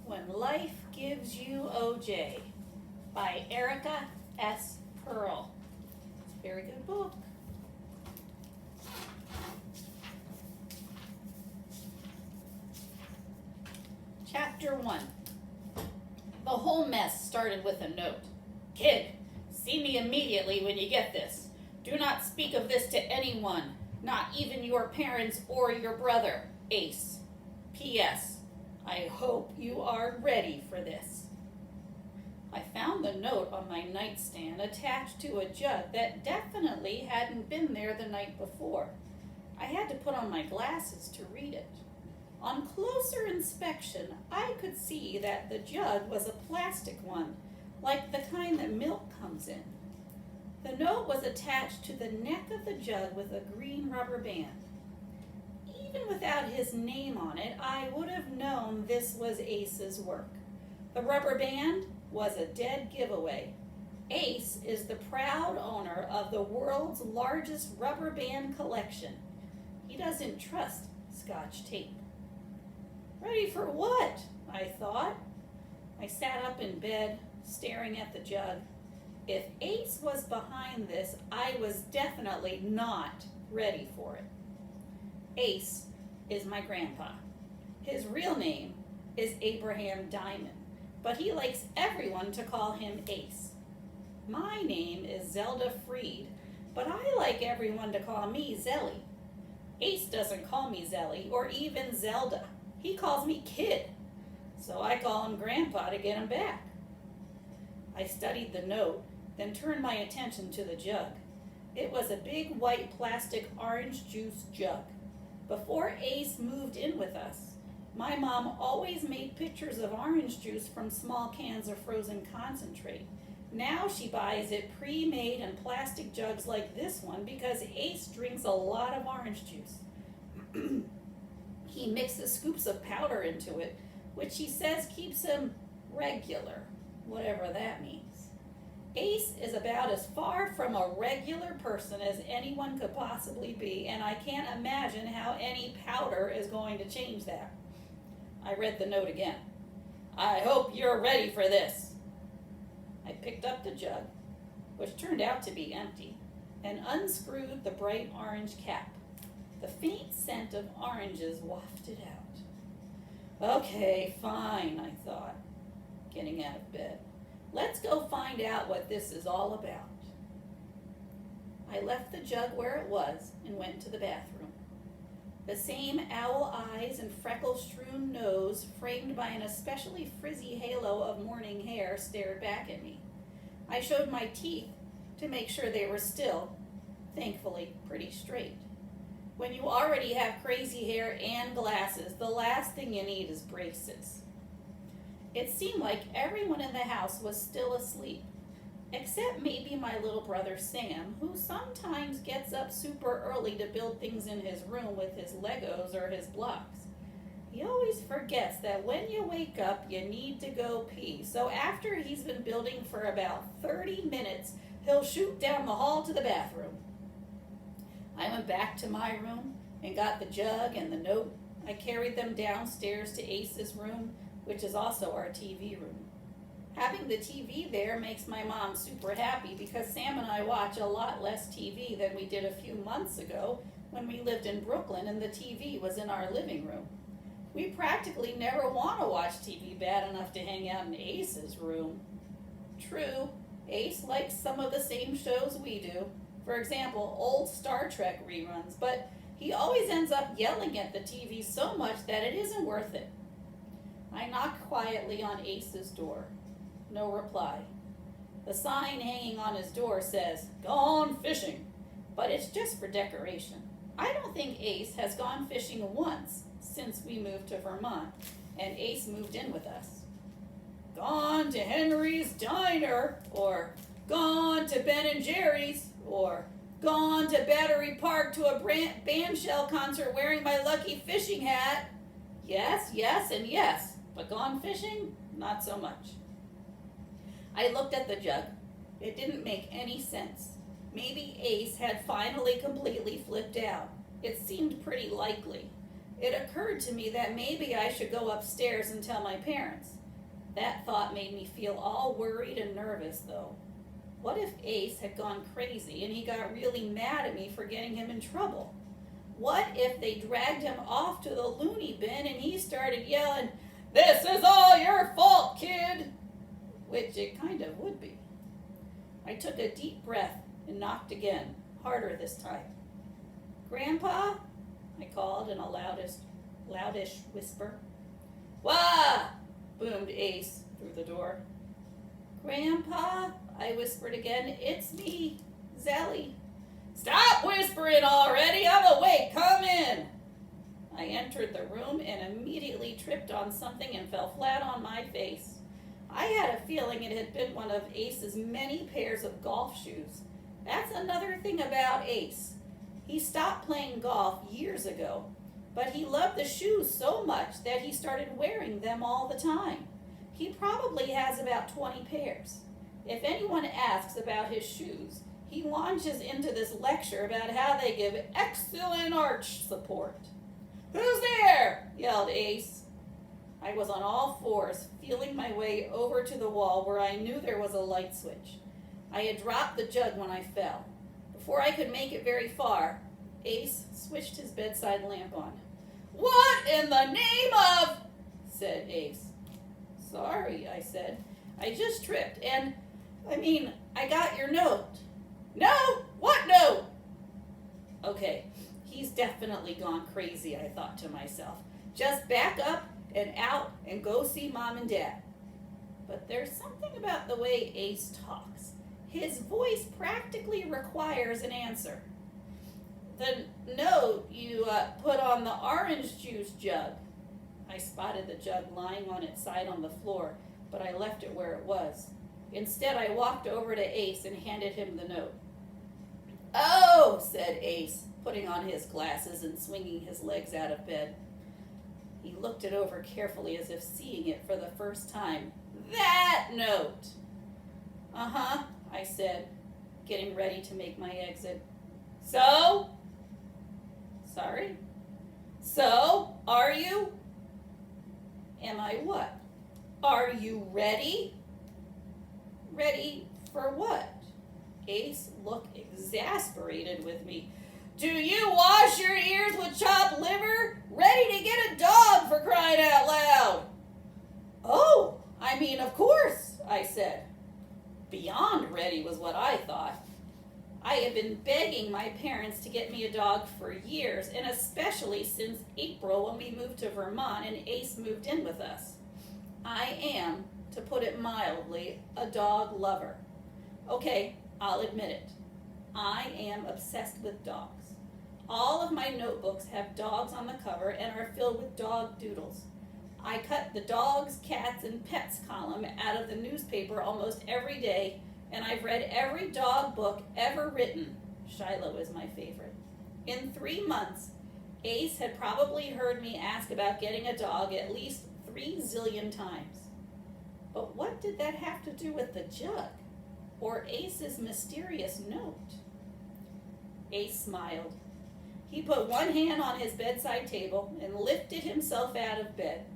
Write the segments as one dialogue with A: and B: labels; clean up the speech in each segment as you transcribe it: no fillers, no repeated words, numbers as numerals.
A: When Life Gives You OJ by Erica S. Pearl. It's a very good book. Chapter 1. The whole mess started with a note. Kid, see me immediately when you get this. Do not speak of this to anyone, not even your parents or your brother. Ace. P.S. I hope you are ready for this. I found the note on my nightstand attached to a jug that definitely hadn't been there the night before. I had to put on my glasses to read it. On closer inspection, I could see that the jug was a plastic one, like the kind that milk comes in. The note was attached to the neck of the jug with a green rubber band. Even without his name on it, I would have known this was Ace's work. The rubber band was a dead giveaway. Ace is the proud owner of the world's largest rubber band collection. He doesn't trust Scotch tape. Ready for what? I thought. I sat up in bed, staring at the jug. If Ace was behind this, I was definitely not ready for it. Ace is my grandpa. His real name is Abraham Diamond, but he likes everyone to call him Ace. My name is Zelda Freed, but I like everyone to call me Zelly. Ace doesn't call me Zelly or even Zelda. He calls me Kid, so I call him Grandpa to get him back. I studied the note, then turned my attention to the jug. It was a big white plastic orange juice jug. Before Ace moved in with us, my mom always made pictures of orange juice from small cans of frozen concentrate. Now she buys it pre-made in plastic jugs like this one because Ace drinks a lot of orange juice. He mixes scoops of powder into it, which he says keeps him regular, whatever that means. Ace is about as far from a regular person as anyone could possibly be, and I can't imagine how any powder is going to change that. I read the note again. I hope you're ready for this. I picked up the jug, which turned out to be empty, and unscrewed the bright orange cap. The faint scent of oranges wafted out. Okay, fine, I thought, getting out of bed. Let's go find out what this is all about. I left the jug where it was and went to the bathroom. The same owl eyes and freckle-strewn nose, framed by an especially frizzy halo of morning hair, stared back at me. I showed my teeth to make sure they were still, thankfully, pretty straight. When you already have crazy hair and glasses, the last thing you need is braces. It seemed like everyone in the house was still asleep, except maybe my little brother Sam, who sometimes gets up super early to build things in his room with his Legos or his blocks. He always forgets that when you wake up, you need to go pee. So after he's been building for about 30 minutes, he'll shoot down the hall to the bathroom. I went back to my room and got the jug and the note. I carried them downstairs to Ace's room, which is also our TV room. Having the TV there makes my mom super happy because Sam and I watch a lot less TV than we did a few months ago when we lived in Brooklyn and the TV was in our living room. We practically never want to watch TV bad enough to hang out in Ace's room. True, Ace likes some of the same shows we do. For example, old Star Trek reruns, but he always ends up yelling at the TV so much that it isn't worth it. I knocked quietly on Ace's door. No reply. The sign hanging on his door says, "Gone fishing," but it's just for decoration. I don't think Ace has gone fishing once since we moved to Vermont, and Ace moved in with us. Gone to Henry's Diner, or gone to Ben and Jerry's, or gone to Battery Park to a bandshell concert wearing my lucky fishing hat. Yes, yes, and yes. But gone fishing? Not so much. I looked at the jug. It didn't make any sense. Maybe Ace had finally completely flipped out. It seemed pretty likely. It occurred to me that maybe I should go upstairs and tell my parents. That thought made me feel all worried and nervous, though. What if Ace had gone crazy and he got really mad at me for getting him in trouble? What if they dragged him off to the loony bin and he started yelling, "This is all your fault, kid!" Which it kind of would be. I took a deep breath and knocked again, harder this time. "Grandpa?" I called in a loudish whisper. "Wah!" boomed Ace through the door. "Grandpa?" I whispered again. "It's me, Zelly." "Stop whispering already! I'm awake! Come in!" I entered the room and immediately tripped on something and fell flat on my face. I had a feeling it had been one of Ace's many pairs of golf shoes. That's another thing about Ace. He stopped playing golf years ago, but he loved the shoes so much that he started wearing them all the time. He probably has about 20 pairs. If anyone asks about his shoes, he launches into this lecture about how they give excellent arch support. "Who's there?" yelled Ace. I was on all fours, feeling my way over to the wall where I knew there was a light switch. I had dropped the jug when I fell. Before I could make it very far, Ace switched his bedside lamp on. "What in the name of—" said Ace. "Sorry," I said. "I just tripped, and, I got your note." "No? What note?" Okay, he's definitely gone crazy, I thought to myself. Just back up and out and go see Mom and Dad. But there's something about the way Ace talks. His voice practically requires an answer. "The note you put on the orange juice jug." I spotted the jug lying on its side on the floor, but I left it where it was. Instead, I walked over to Ace and handed him the note. "Oh," said Ace, putting on his glasses and swinging his legs out of bed. He looked it over carefully as if seeing it for the first time. "That note!" "Uh-huh," I said, getting ready to make my exit. "So?" "Sorry?" "So, are you?" "Am I what?" "Are you ready?" "Ready for what?" Ace looked exasperated with me. "Do you wash your ears with chopped liver? Ready to get a dog, for crying out loud!" "Oh, of course," I said. Beyond ready was what I thought. I had been begging my parents to get me a dog for years, and especially since April when we moved to Vermont and Ace moved in with us. I am, to put it mildly, a dog lover. Okay, I'll admit it. I am obsessed with dogs. All of my notebooks have dogs on the cover and are filled with dog doodles. I cut the dogs, cats, and pets column out of the newspaper almost every day, and I've read every dog book ever written. Shiloh is my favorite. In 3 months, Ace had probably heard me ask about getting a dog at least 3 zillion times. But what did that have to do with the jug? Or Ace's mysterious note? Ace smiled. He put one hand on his bedside table and lifted himself out of bed.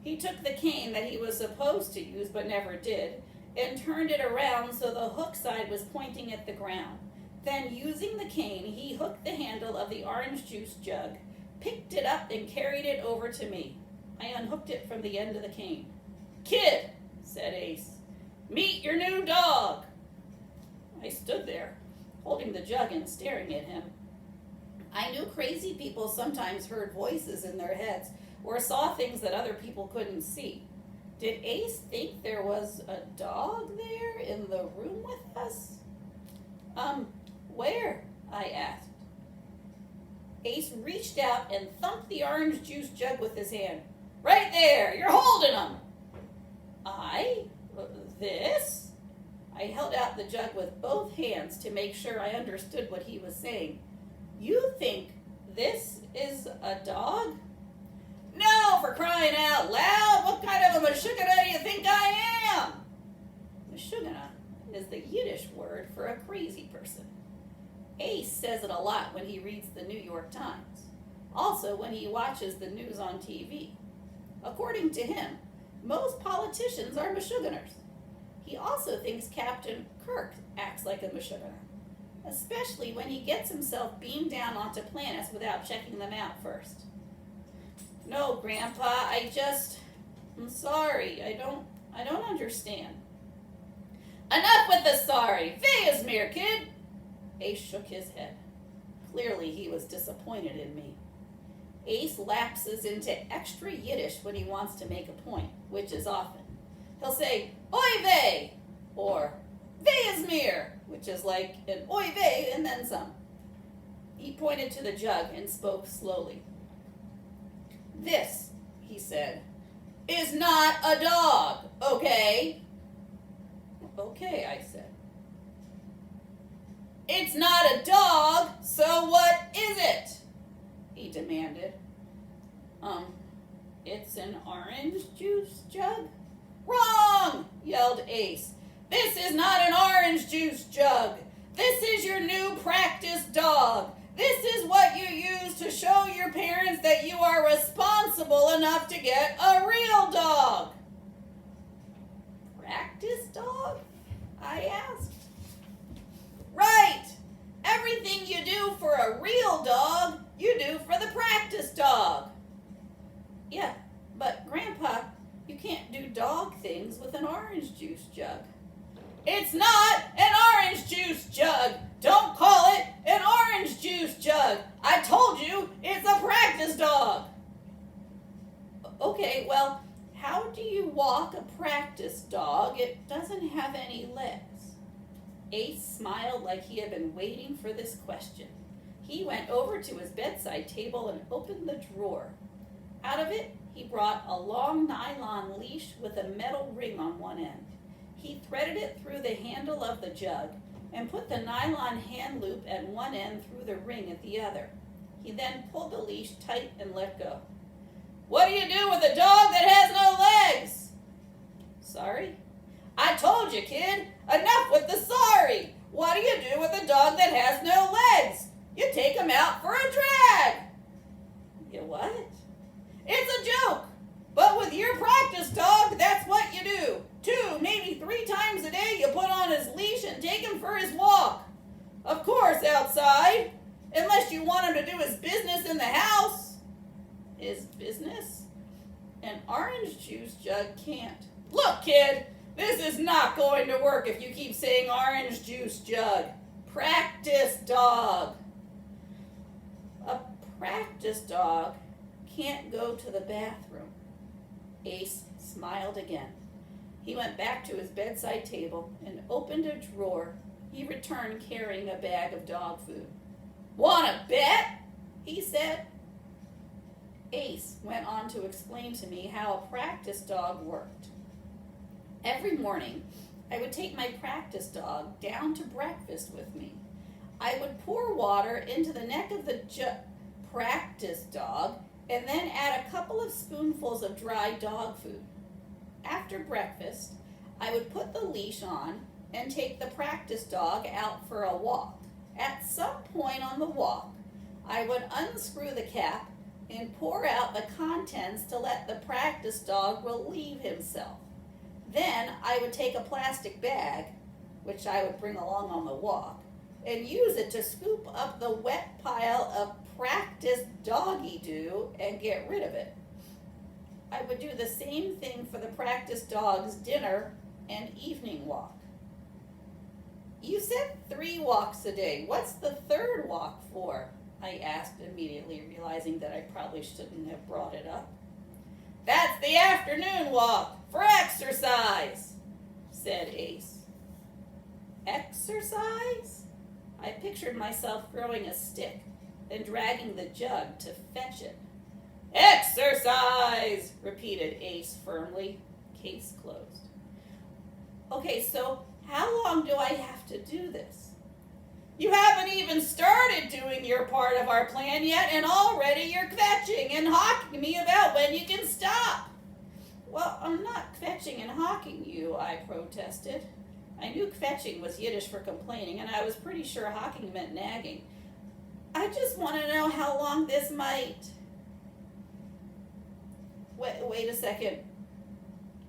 A: He took the cane that he was supposed to use but never did and turned it around so the hook side was pointing at the ground. Then, using the cane, he hooked the handle of the orange juice jug, picked it up, and carried it over to me. I unhooked it from the end of the cane. "Kid," said Ace, "meet your new dog." I stood there, holding the jug and staring at him. I knew crazy people sometimes heard voices in their heads or saw things that other people couldn't see. Did Ace think there was a dog there in the room with us? Where?" I asked. Ace reached out and thumped the orange juice jug with his hand. "Right there! You're holding him!" This? I held out the jug with both hands to make sure I understood what he was saying. "You think this is a dog?" "No, for crying out loud! What kind of a mashugana do you think I am?" Mashugana is the Yiddish word for a crazy person. Ace says it a lot when he reads the New York Times. Also when he watches the news on TV. According to him, Most politicians are Meshuggahers. He also thinks Captain Kirk acts like a Meshuggah, especially when he gets himself beamed down onto planets without checking them out first. No, Grandpa, I'm sorry. I don't understand. Enough with the sorry. Vayasmir, kid. Ace shook his head. Clearly he was disappointed in me. Ace lapses into extra Yiddish when he wants to make a point, which is often. He'll say, Oy vey, or Vayasmir, which is like an oy vey and then some. He pointed to the jug and spoke slowly. This, he said, is not a dog, okay? Okay, I said. It's not a dog, so what is it? He demanded. It's an orange juice jug? Wrong! Yelled Ace. This is not an orange juice jug. This is your new practice dog. This is what you use to show your parents that you are responsible enough to get a real dog. Practice dog? I asked. Right! Everything you do for a real dog, you do for the practice dog. Yeah, but Grandpa, you can't do dog things with an orange juice jug. It's not an orange juice jug. Don't call it an orange juice jug. I told you it's a practice dog. Okay, well, how do you walk a practice dog? It doesn't have any legs. Ace smiled like he had been waiting for this question. He went over to his bedside table and opened the drawer. Out of it, he brought a long nylon leash with a metal ring on one end. He threaded it through the handle of the jug and put the nylon hand loop at one end through the ring at the other. He then pulled the leash tight and let go. What do you do with a dog that has no legs? Sorry? I told you, kid. Enough with the sorry. What do you do with a dog that has no legs? You take him out for a drag. You what? It's a joke. But with your practice dog, that's what you do. 2, maybe 3 times a day you put on his leash and take him for his walk. Of course, outside. Unless you want him to do his business in the house. His business? An orange juice jug can't. Look, kid, this is not going to work if you keep saying orange juice jug. Practice dog. A practice dog can't go to the bathroom. Ace smiled again. He went back to his bedside table and opened a drawer. He returned carrying a bag of dog food. Want to bet? He said. Ace went on to explain to me how a practice dog worked. Every morning, I would take my practice dog down to breakfast with me. I would pour water into the neck of the practice dog and then add a couple of spoonfuls of dry dog food. After breakfast, I would put the leash on and take the practice dog out for a walk. At some point on the walk, I would unscrew the cap and pour out the contents to let the practice dog relieve himself. Then I would take a plastic bag, which I would bring along on the walk, and use it to scoop up the wet pile of practice doggy doo and get rid of it. I would do the same thing for the practice dog's dinner and evening walk. You said 3 walks a day. What's the 3rd walk for? I asked, immediately realizing that I probably shouldn't have brought it up. That's the afternoon walk for exercise, said Ace. Exercise? I pictured myself throwing a stick and dragging the jug to fetch it. Exercise, repeated Ace firmly. Case closed. Okay, so how long do I have to do this? You haven't even started doing your part of our plan yet, and already you're kvetching and hawking me about when you can stop. Well, I'm not kvetching and hawking you, I protested. I knew kvetching was Yiddish for complaining, and I was pretty sure hawking meant nagging. I just want to know how long this might... Wait a second.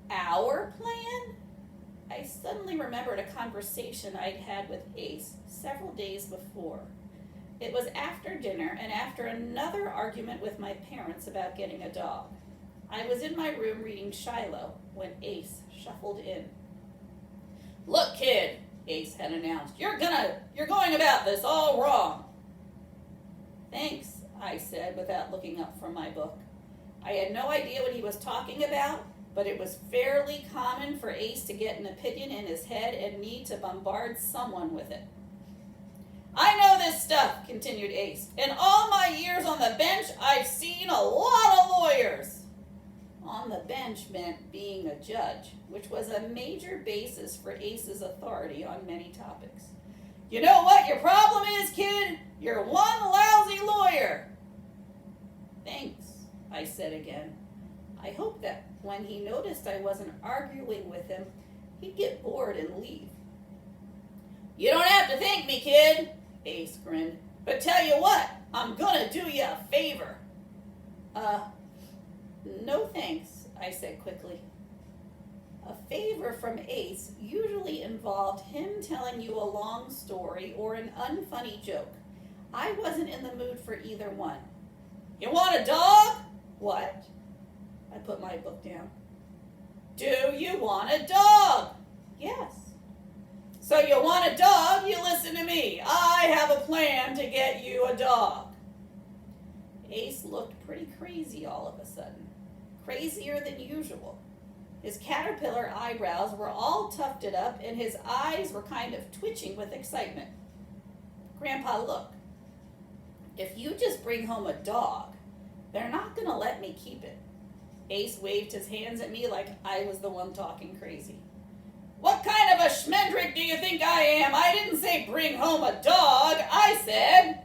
A: Our plan? I suddenly remembered a conversation I'd had with Ace several days before. It was after dinner and after another argument with my parents about getting a dog. I was in my room reading Shiloh when Ace shuffled in. "Look, kid," Ace had announced, you're going about this all wrong." "Thanks," I said without looking up from my book. I had no idea what he was talking about, but it was fairly common for Ace to get an opinion in his head and need to bombard someone with it. "I know this stuff," continued Ace. "In all my years on the bench, I've seen a lot of lawyers." On the bench meant being a judge, which was a major basis for Ace's authority on many topics. "You know what your problem is, kid? You're one lousy lawyer." "Thanks," I said again. I hoped that when he noticed I wasn't arguing with him, he'd get bored and leave. "You don't have to thank me, kid," Ace grinned. "But tell you what, I'm gonna do you a favor." No thanks," I said quickly. A favor from Ace usually involved him telling you a long story or an unfunny joke. I wasn't in the mood for either one. "You want a dog?" "What?" I put my book down. "Do you want a dog?" "Yes." "So you want a dog? You listen to me. I have a plan to get you a dog." Ace looked pretty crazy all of a sudden. Crazier than usual. His caterpillar eyebrows were all tufted up and his eyes were kind of twitching with excitement. "Grandpa, look. If you just bring home a dog, they're not going to let me keep it." Ace waved his hands at me like I was the one talking crazy. "What kind of a schmendrick do you think I am? I didn't say bring home a dog. I said..."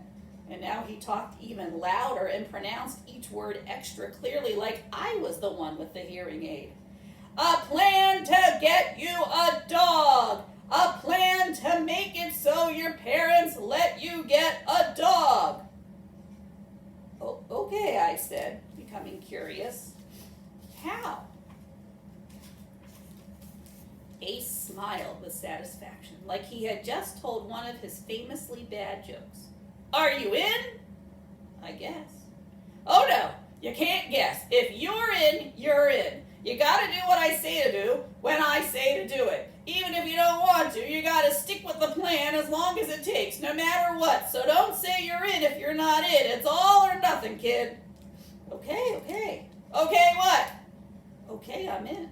A: And now he talked even louder and pronounced each word extra clearly like I was the one with the hearing aid. "A plan to get you a dog. A plan to make it so your parents let you get a dog." "Oh, okay," I said, becoming curious. "How?" Ace smiled with satisfaction, like he had just told one of his famously bad jokes. "Are you in?" "I guess." "Oh no, you can't guess. If you're in, you're in. You gotta do what I say to do when I say to do it. Even if you don't want to, you gotta stick with the plan as long as it takes, no matter what. So don't say you're in if you're not in. It's all or nothing, kid." Okay. "Okay, what?" "Okay, I'm in."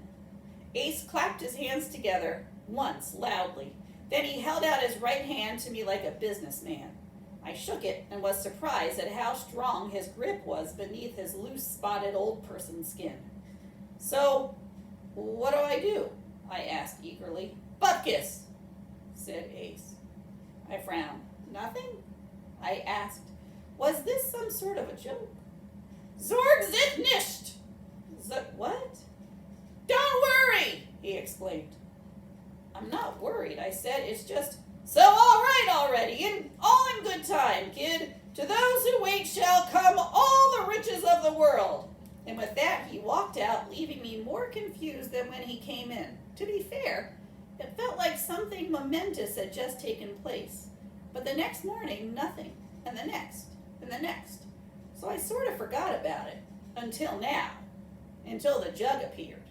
A: Ace clapped his hands together once, loudly. Then he held out his right hand to me like a businessman. I shook it and was surprised at how strong his grip was beneath his loose, spotted old person skin. "So, what do I do?" I asked eagerly. "Butkus," said Ace. I frowned. "Nothing?" I asked. Was this some sort of a joke? "Zorg zit nicht." What? "Don't worry," he explained. "I'm not worried," I said. "It's just..." "So all right already, and all in good time, kid. To those who wait shall come all the riches of the world." And with that, he walked out, leaving me more confused than when he came in. To be fair, it felt like something momentous had just taken place. But the next morning, nothing. And the next. And the next. So I sort of forgot about it. Until now. Until the jug appeared.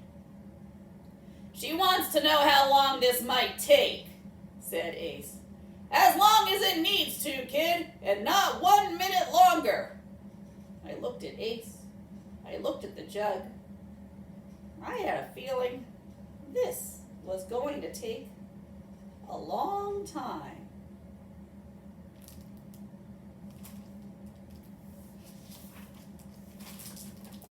A: "She wants to know how long this might take," said Ace. "As long as it needs to, kid, and not 1 minute longer." I looked at Ace. I looked at the jug. I had a feeling this was going to take a long time.